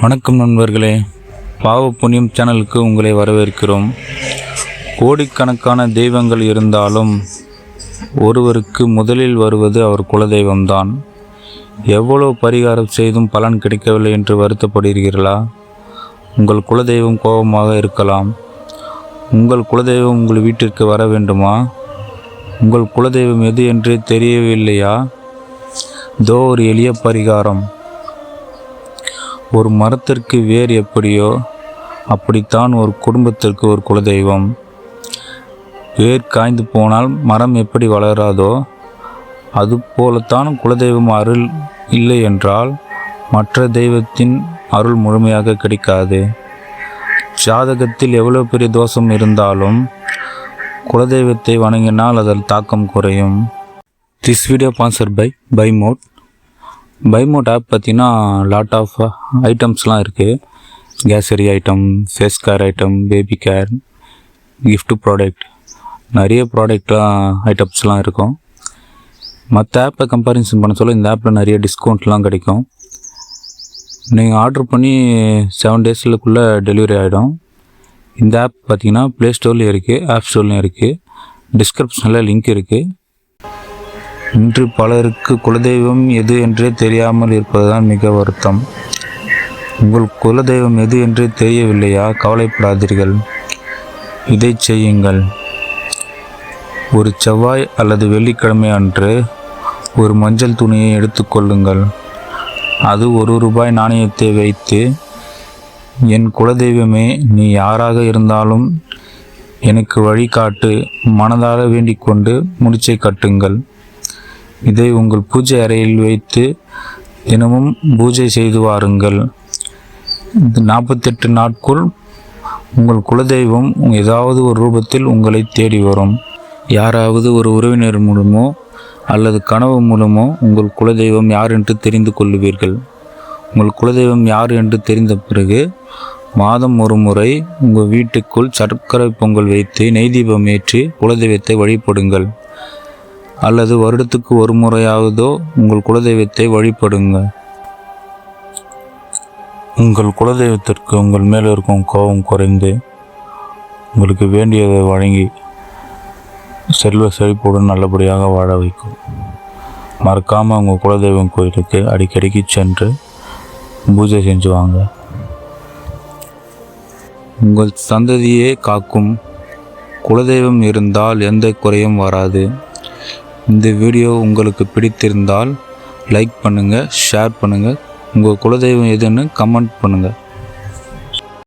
வணக்கம் நண்பர்களே, பாவ புண்ணியம் சேனலுக்கு உங்களை வரவேற்கிறோம். கோடிக்கணக்கான தெய்வங்கள் இருந்தாலும் ஒருவருக்கு முதலில் வருவது அவர் குலதெய்வம்தான். எவ்வளவு பரிகாரம் செய்தும் பலன் கிடைக்கவில்லை என்று வருத்தப்படுகிறீர்களா? உங்கள் குலதெய்வம் கோபமாக இருக்கலாம். உங்கள் குலதெய்வம் உங்கள் வீட்டிற்கு வர வேண்டுமா? உங்கள் குலதெய்வம் எது என்று தெரியவில்லையா? இதோ ஒரு எளிய பரிகாரம். ஒரு மரத்திற்கு வேர் எப்படியோ அப்படித்தான் ஒரு குடும்பத்திற்கு ஒரு குலதெய்வம். வேர் காய்ந்து போனால் மரம் எப்படி வளராதோ அதுபோலத்தான் குலதெய்வம் அருள் இல்லை என்றால் மற்ற தெய்வத்தின் அருள் முழுமையாக கிடைக்காது. ஜாதகத்தில் எவ்வளவு பெரிய தோஷம் இருந்தாலும் குலதெய்வத்தை வணங்கினால் அதன் தாக்கம் குறையும். This video sponsored by Bymot. Bymot app பார்த்திங்கன்னா லாட் ஆஃப் ஐட்டம்ஸ்லாம் இருக்குது. கேசரி item, face care item, baby care, gift product, நிறைய ஐட்டம்ஸ்லாம் இருக்கும். மற்ற ஆப்பை கம்பேரிசன் பண்ண சொல்ல இந்த ஆப்பில் நிறைய டிஸ்கவுண்ட்லாம் கிடைக்கும். நீங்கள் ஆர்டர் பண்ணி 7 டேஸ்க்குள்ளே டெலிவரி ஆகிடும். இந்த ஆப் பார்த்திங்கன்னா ப்ளே ஸ்டோர்லேயும் இருக்குது, ஆப் ஸ்டோர்லேயும் இருக்குது. டிஸ்கிரிப்ஷனில் லிங்க் இருக்குது. இன்று பலருக்கு குலதெய்வம் எது என்றே தெரியாமல் இருப்பதுதான் மிக வருத்தம். உங்கள் குலதெய்வம் எது என்றே தெரியவில்லையா? கவலைப்படாதீர்கள். இதை செய்யுங்கள். ஒரு செவ்வாய் அல்லது வெள்ளிக்கிழமை அன்று ஒரு மஞ்சள் துணியை எடுத்துக்கொள்ளுங்கள். அது ₹1 நாணயத்தை வைத்து, என் குலதெய்வமே, நீ யாராக இருந்தாலும் எனக்கு வழிகாட்டு, மனதார வேண்டிக் கொண்டு முடிச்சை கட்டுங்கள். இதை உங்கள் பூஜை அறையில் வைத்து தினமும் பூஜை செய்து வாருங்கள். 48 நாட்கள் உங்கள் குலதெய்வம் ஏதாவது ஒரு ரூபத்தில் உங்களை தேடி வரும். யாராவது ஒரு உறவினர் மூலமோ அல்லது கனவு மூலமோ உங்கள் குலதெய்வம் யார் என்று தெரிந்து கொள்ளுவீர்கள். உங்கள் குலதெய்வம் யார் என்று தெரிந்த பிறகு மாதம் ஒரு முறை உங்கள் வீட்டுக்குள் சர்க்கரை பொங்கல் வைத்து நெய் தீபம் ஏற்றி குலதெய்வத்தை வழிபடுங்கள். அல்லது வருடத்துக்கு ஒரு முறையாவதோ உங்கள் குலதெய்வத்தை வழிபடுங்க. உங்கள் குலதெய்வத்திற்கு உங்கள் மேல் இருக்கும் கோபம் குறைந்து உங்களுக்கு வேண்டியதை வழங்கி செல்வ செழிப்புடன் நல்லபடியாக வாழ வைக்கும். மறக்காமல் உங்கள் குலதெய்வம் கோயிலுக்கு அடிக்கடிக்கு சென்று பூஜை செஞ்சு வாங்க. உங்கள் சந்ததியே காக்கும் குலதெய்வம் இருந்தால் எந்த குறையும் வராது. இந்த வீடியோ உங்களுக்கு பிடித்திருந்தால் லைக் பண்ணுங்கள், ஷேர் பண்ணுங்கள். உங்கள் குலதெய்வம் எதுன்னு கமெண்ட் பண்ணுங்கள்.